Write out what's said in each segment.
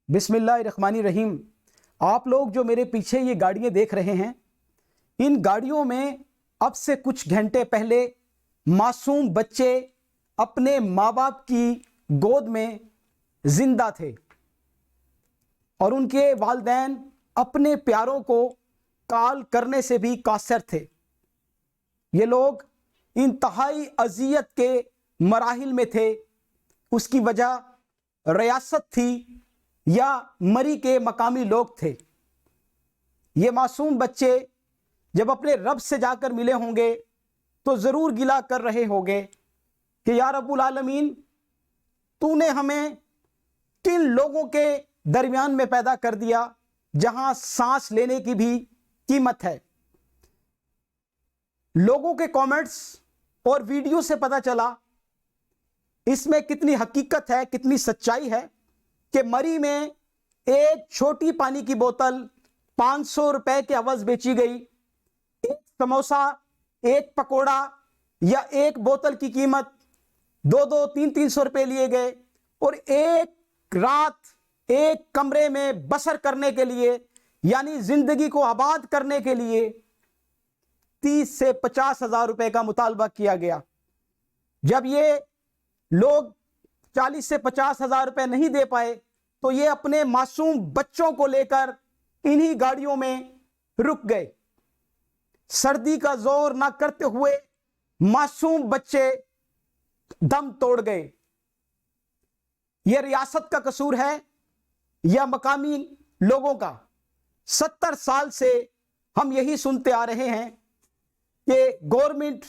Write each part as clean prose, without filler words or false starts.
बिस्मिल्लाहिर्रहमानिर्रहीम। आप लोग जो मेरे पीछे ये गाड़ियाँ देख रहे हैं, इन गाड़ियों में अब से कुछ घंटे पहले मासूम बच्चे अपने माँ बाप की गोद में जिंदा थे और उनके वालिदैन अपने प्यारों को काल करने से भी कासिर थे। ये लोग इंतहाई अजियत के मराहिल में थे। उसकी वजह रियासत थी या मरी के मकामी लोग थे। ये मासूम बच्चे जब अपने रब से जाकर मिले होंगे तो ज़रूर गिला कर रहे होंगे कि या रब्बुल आलमीन, तूने हमें किन लोगों के दरमियान में पैदा कर दिया जहां सांस लेने की भी कीमत है। लोगों के कमेंट्स और वीडियो से पता चला इसमें कितनी हकीकत है, कितनी सच्चाई है कि मरी में एक छोटी पानी की बोतल 500 रुपए के अवज बेची गई। एक समोसा, एक पकोड़ा या एक बोतल की कीमत 200-300 रुपए लिए गए और एक रात एक कमरे में बसर करने के लिए, यानी जिंदगी को आबाद करने के लिए 30 से 50 हजार रुपए का मुतालबा किया गया। जब ये लोग 40 से 50 हजार रुपए नहीं दे पाए तो ये अपने मासूम बच्चों को लेकर इन्हीं गाड़ियों में रुक गए। सर्दी का जोर ना करते हुए मासूम बच्चे दम तोड़ गए। यह रियासत का कसूर है या मकामी लोगों का? 70 साल से हम यही सुनते आ रहे हैं कि गवर्नमेंट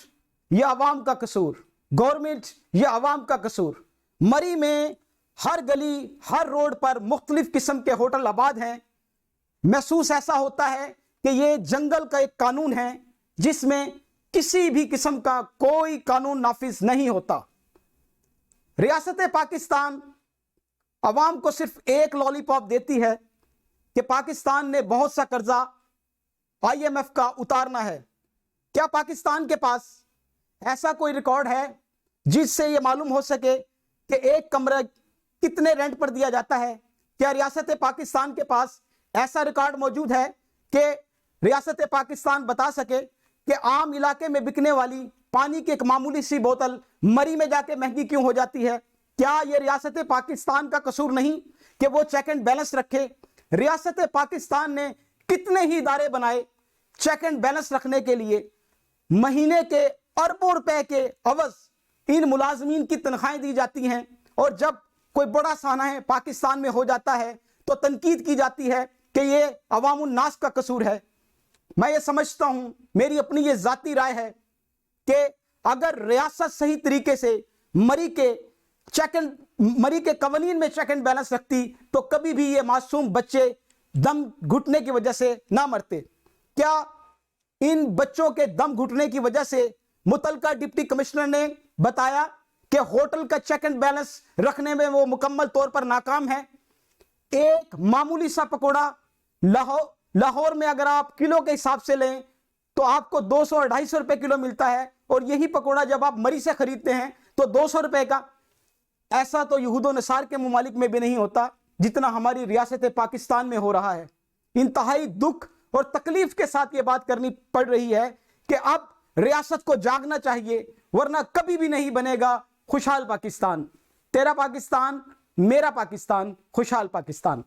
या अवाम का कसूर, गवर्नमेंट या अवाम का कसूर। मरी में हर गली, हर रोड पर मुख्तलिफ किस्म के होटल आबाद हैं। महसूस ऐसा होता है कि ये जंगल का एक कानून है जिसमें किसी भी किस्म का कोई कानून नाफिज नहीं होता। रियासत पाकिस्तान अवाम को सिर्फ एक लॉलीपॉप देती है कि पाकिस्तान ने बहुत सा कर्जा IMF का उतारना है। क्या पाकिस्तान के पास ऐसा कोई रिकॉर्ड है जिससे यह मालूम हो सके कि एक कमरा कितने रेंट पर दिया जाता है? क्या रियासत पाकिस्तान के पास ऐसा रिकॉर्ड मौजूद है कि रियासत पाकिस्तान बता सके कि आम इलाके में बिकने वाली पानी की एक मामूली सी बोतल मरी में जाके महंगी क्यों हो जाती है? क्या यह रियासत पाकिस्तान का कसूर नहीं कि वो चेक एंड बैलेंस रखे? रियासत पाकिस्तान ने कितने ही इदारे बनाए चेक एंड बैलेंस रखने के लिए। महीने के अरबों रुपए के अवज इन मुलाजमीन की तनख्वाहें दी जाती हैं और जब कोई बड़ा साना पाकिस्तान में हो जाता है तो तनकीद की जाती है कि ये अवामुन नास का कसूर है। मैं ये समझता हूं, मेरी अपनी ये जाती राय है कि अगर रियासत सही तरीके से मरी के कवानीन में चेक एंड बैलेंस रखती तो कभी भी ये मासूम बच्चे दम घुटने की वजह से ना मरते। क्या इन बच्चों के दम घुटने की वजह से मुतलका डिप्टी कमिश्नर ने बताया कि होटल का चेक एंड बैलेंस रखने में वो मुकम्मल तौर पर नाकाम है? एक मामूली सा पकोड़ा लाहौर में अगर आप किलो के हिसाब से लें तो आपको 200-250 रुपए किलो मिलता है और यही पकोड़ा जब आप मरी से खरीदते हैं तो 200 रुपए का। ऐसा तो यहूदो नसार के मुमालिक में भी नहीं होता जितना हमारी रियासत पाकिस्तान में हो रहा है। इंतहाई दुख और तकलीफ के साथ ये बात करनी पड़ रही है कि अब रियासत को जागना चाहिए, वरना कभी भी नहीं बनेगा खुशहाल पाकिस्तान। तेरा पाकिस्तान, मेरा पाकिस्तान, खुशहाल पाकिस्तान।